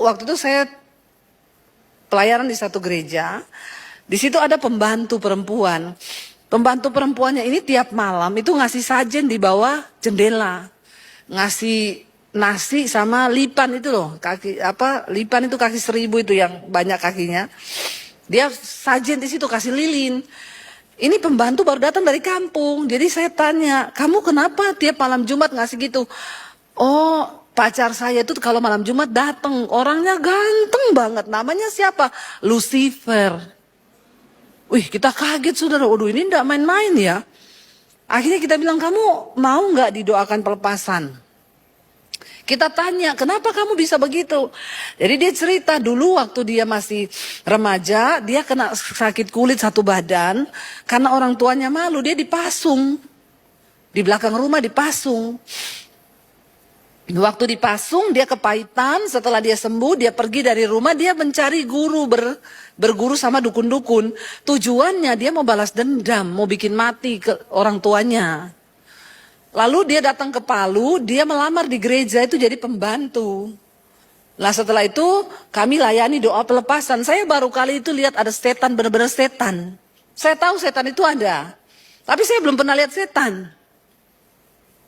waktu itu saya pelayanan di satu gereja. Di situ ada pembantu perempuan. Pembantu perempuannya ini tiap malam itu ngasih sajen di bawah jendela. Ngasih nasi sama lipan itu loh. Lipan itu kaki 1000 itu yang banyak kakinya. Dia sajen di situ kasih lilin. Ini pembantu baru datang dari kampung. Jadi saya tanya, kamu kenapa tiap malam Jumat ngasih gitu? Oh, pacar saya itu kalau malam Jumat datang, orangnya ganteng banget. Namanya siapa? Lucifer. Wih, kita kaget saudara. Waduh, ini enggak main-main ya. Akhirnya kita bilang, kamu mau nggak didoakan pelepasan? Kita tanya, kenapa kamu bisa begitu? Jadi dia cerita dulu waktu dia masih remaja, dia kena sakit kulit satu badan. Karena orang tuanya malu, dia dipasung. Di belakang rumah dipasung. Waktu dipasung, dia kepahitan. Setelah dia sembuh, dia pergi dari rumah, dia mencari guru, berguru sama dukun-dukun. Tujuannya dia mau balas dendam, mau bikin mati ke orang tuanya. Lalu dia datang ke Palu, dia melamar di gereja itu jadi pembantu. Nah setelah itu kami layani doa pelepasan. Saya baru kali itu lihat ada setan, benar-benar setan. Saya tahu setan itu ada, tapi saya belum pernah lihat setan.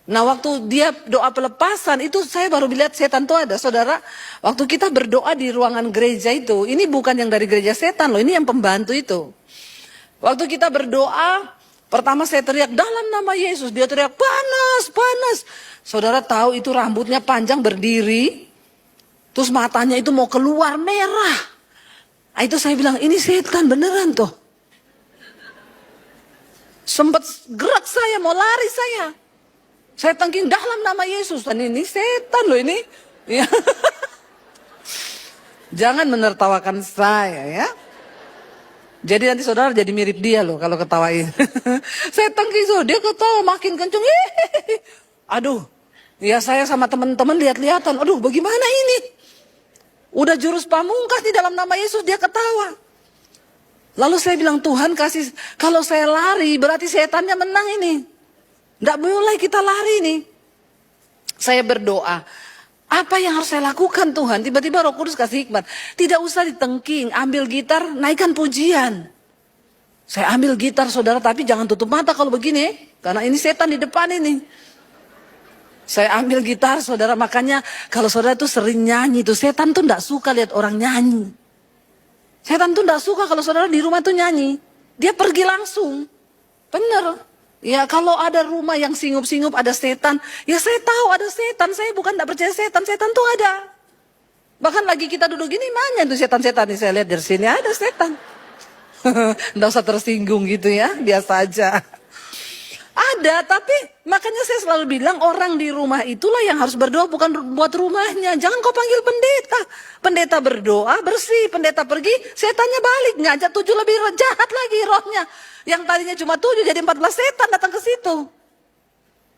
Nah waktu dia doa pelepasan itu saya baru lihat setan itu ada. Saudara, waktu kita berdoa di ruangan gereja itu, ini bukan yang dari gereja setan loh, ini yang pembantu itu. Waktu kita berdoa, pertama saya teriak dalam nama Yesus, dia teriak panas, panas. Saudara tahu itu rambutnya panjang berdiri, terus matanya itu mau keluar merah. Nah, itu saya bilang ini setan beneran tuh. Sempat gerak saya, mau lari saya. Saya tangking dalam nama Yesus, dan ini setan loh ini. Ya. Jangan menertawakan saya ya. Jadi nanti saudara jadi mirip dia loh kalau ketawain. Saya tangking so, dia ketawa makin kenceng. Aduh, ya saya sama teman-teman lihat-lihatan. Aduh, bagaimana ini? Udah jurus pamungkas di dalam nama Yesus dia ketawa. Lalu saya bilang Tuhan kasih, kalau saya lari berarti setannya menang ini. Nggak mulai kita lari nih. Saya berdoa. Apa yang harus saya lakukan Tuhan? Tiba-tiba Roh Kudus kasih hikmat. Tidak usah ditengking, ambil gitar, naikkan pujian. Saya ambil gitar saudara, tapi jangan tutup mata kalau begini. Karena ini setan di depan ini. Saya ambil gitar saudara, makanya kalau saudara tuh sering nyanyi tuh, setan tuh enggak suka lihat orang nyanyi. Setan tuh enggak suka kalau saudara di rumah tuh nyanyi. Dia pergi langsung. Bener. Ya kalau ada rumah yang singup-singup ada setan, ya saya tahu ada setan, saya bukan tidak percaya setan, setan tuh ada. Bahkan lagi kita duduk gini, mana tuh setan-setan nih, saya lihat dari sini ada setan. Nggak usah tersinggung gitu ya, biasa aja. Ada, tapi makanya saya selalu bilang orang di rumah itulah yang harus berdoa, bukan buat rumahnya. Jangan kau panggil pendeta. Pendeta berdoa, bersih, pendeta pergi, setannya balik, ngajak 7 lebih jahat lagi rohnya. Yang tadinya cuma 7 jadi 14 setan datang ke situ.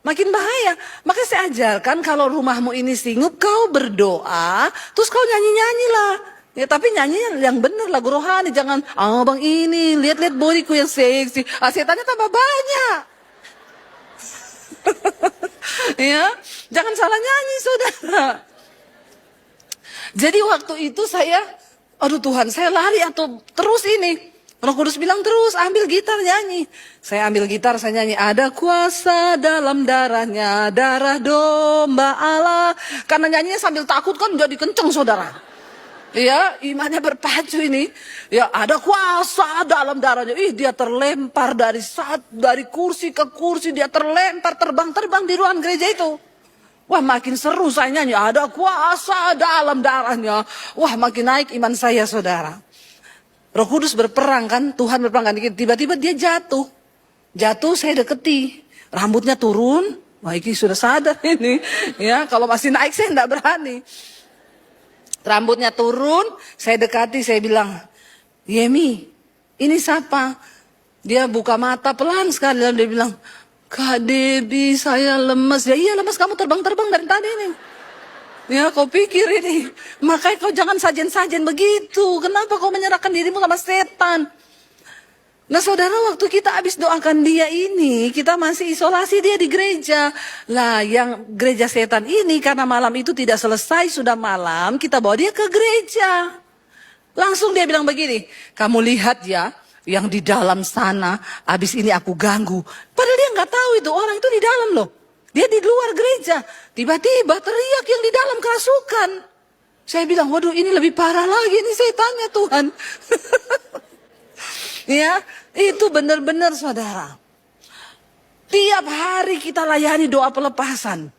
Makin bahaya. Makanya saya ajarkan kalau rumahmu ini singup, kau berdoa, terus kau nyanyi-nyanyi lah. Ya tapi nyanyi yang benar lagu rohani, jangan bang ini, lihat-lihat bodiku yang seksi. Setannya tambah banyak. Ya, jangan salah nyanyi saudara. Jadi waktu itu saya, aduh Tuhan, saya lari atau terus ini. Roh Kudus bilang terus ambil gitar nyanyi. Saya ambil gitar, saya nyanyi. Ada kuasa dalam darahnya, darah domba Allah. Karena nyanyinya sambil takut kan jadi kenceng saudara. Ya, imannya berpacu ini. Ya, ada kuasa dalam darahnya. Dia terlempar dari kursi ke kursi, dia terlempar, terbang-terbang di ruang gereja itu. Wah, makin seru saya nyanyi. Ada kuasa dalam darahnya. Wah, makin naik iman saya saudara. Roh Kudus berperang kan, Tuhan berperang kan. Tiba-tiba dia jatuh. Jatuh saya deketi. Rambutnya turun. Wah ini sudah sadar ini. Ya, kalau masih naik saya enggak berani. Rambutnya turun, saya dekati, saya bilang, Yemi, ini siapa? Dia buka mata pelan sekali. Dia bilang, Kak Debbie saya lemes. Ya iya lemes, kamu terbang-terbang dari tadi nih. Ya kau pikir ini, makanya kau jangan sajen-sajen begitu. Kenapa kau menyerahkan dirimu sama setan? Nah saudara, waktu kita habis doakan dia ini, kita masih isolasi dia di gereja. Lah yang gereja setan ini karena malam itu tidak selesai, sudah malam, kita bawa dia ke gereja. Langsung dia bilang begini, kamu lihat ya, yang di dalam sana, habis ini aku ganggu. Padahal dia nggak tahu itu, orang itu di dalam loh. Dia di luar gereja, tiba-tiba teriak yang di dalam kerasukan. Saya bilang, waduh ini lebih parah lagi nih setannya Tuhan. Ya, itu benar-benar saudara. Tiap hari kita layani doa pelepasan.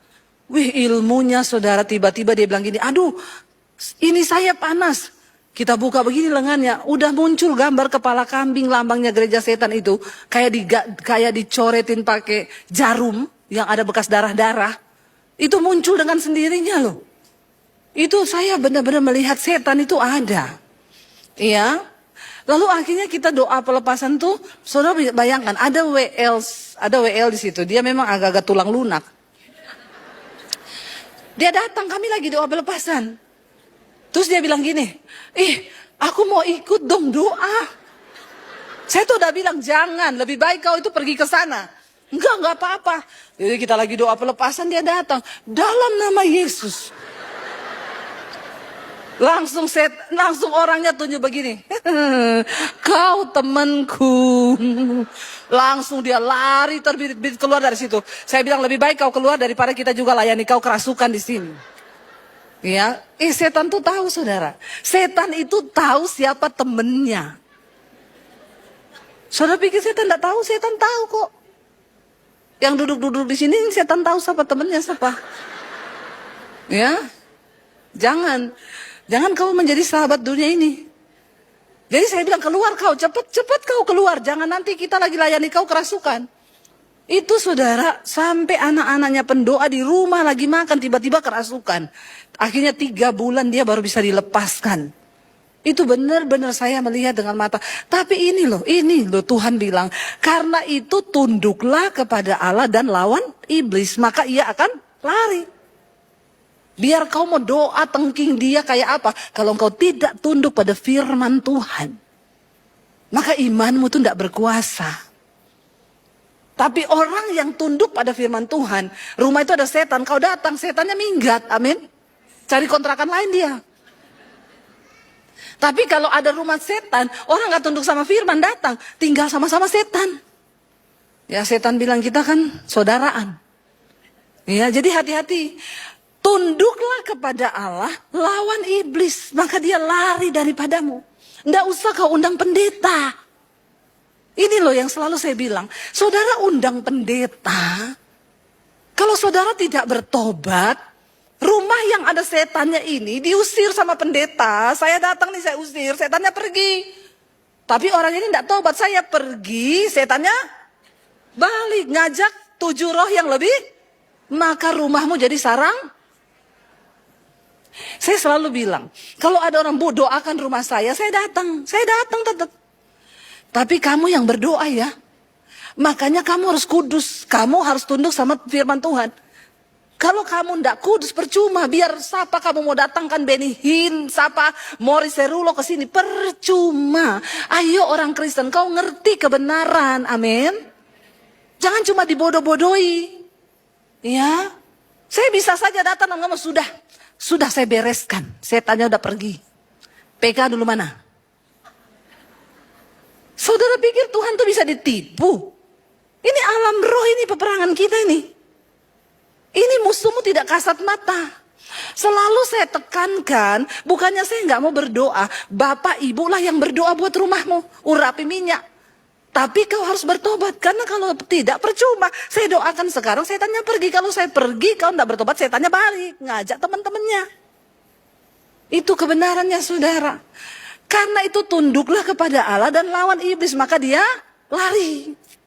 Wih ilmunya saudara, tiba-tiba dia bilang gini, aduh ini saya panas. Kita buka begini lengannya, udah muncul gambar kepala kambing lambangnya gereja setan itu. Kayak dicoretin pakai jarum yang ada bekas darah-darah. Itu muncul dengan sendirinya loh. Itu saya benar-benar melihat setan itu ada. Iya. Lalu akhirnya kita doa pelepasan tuh, saudara bayangkan ada WL di situ. Dia memang agak-agak tulang lunak. Dia datang, kami lagi doa pelepasan. Terus dia bilang gini, aku mau ikut dong doa. Saya tuh udah bilang jangan, lebih baik kau itu pergi ke sana. Enggak apa-apa. Jadi kita lagi doa pelepasan, dia datang. Dalam nama Yesus. Langsung orangnya tunjuk begini. Kau temanku. Langsung dia lari terbirit-birit keluar dari situ. Saya bilang lebih baik kau keluar daripada kita juga layani kau kerasukan di sini. Ya, setan tuh tahu saudara. Setan itu tahu siapa temennya. Saudara pikir setan tidak tahu? Setan tahu kok. Yang duduk-duduk di sini setan tahu siapa temennya siapa. Ya, jangan kau menjadi sahabat dunia ini. Jadi saya bilang keluar kau, cepat kau keluar. Jangan nanti kita lagi layani kau kerasukan. Itu saudara, sampai anak-anaknya pendoa di rumah lagi makan, tiba-tiba kerasukan. Akhirnya 3 bulan dia baru bisa dilepaskan. Itu benar-benar saya melihat dengan mata. Tapi ini loh Tuhan bilang. Karena itu tunduklah kepada Allah dan lawan iblis. Maka ia akan lari. Biar kau mau doa tengking dia kayak apa. Kalau kau tidak tunduk pada firman Tuhan. Maka imanmu itu tidak berkuasa. Tapi orang yang tunduk pada firman Tuhan, rumah itu ada setan, kau datang, setannya minggat, amin. Cari kontrakan lain dia. Tapi kalau ada rumah setan, orang gak tunduk sama firman, datang, tinggal sama-sama setan. Ya setan bilang kita kan saudaraan. Ya jadi hati-hati. Tunduklah kepada Allah, lawan iblis, maka dia lari daripadamu. Nggak usah kau undang pendeta. Ini loh yang selalu saya bilang, saudara undang pendeta, kalau saudara tidak bertobat, rumah yang ada setannya ini diusir sama pendeta. Saya datang nih, saya usir, setannya pergi. Tapi orang ini tidak tobat, saya pergi, setannya balik, ngajak 7 roh yang lebih, maka rumahmu jadi sarang. Saya selalu bilang, kalau ada orang doakan rumah saya datang tetap. Tapi kamu yang berdoa ya. Makanya kamu harus kudus. Kamu harus tunduk sama firman Tuhan. Kalau kamu ndak kudus percuma. Biar siapa kamu mau datangkan Benny Hinn, siapa Morris Cerullo ke sini, percuma. Ayo orang Kristen, kau ngerti kebenaran. Amin. Jangan cuma dibodoh-bodohi. Ya. Saya bisa saja datang dan ngomong sudah saya bereskan. Setannya udah pergi. PK dulu mana? Saudara pikir Tuhan tuh bisa ditipu? Ini alam roh, ini peperangan kita ini. Ini musuhmu tidak kasat mata. Selalu saya tekankan, bukannya saya nggak mau berdoa. Bapak ibu lah yang berdoa buat rumahmu. Urapi minyak. Tapi kau harus bertobat. Karena kalau tidak percuma. Saya doakan sekarang, setannya pergi. Kalau saya pergi, kau tidak bertobat, setannya balik. Ngajak teman-temannya. Itu kebenarannya saudara. Karena itu tunduklah kepada Allah dan lawan iblis. Maka dia lari.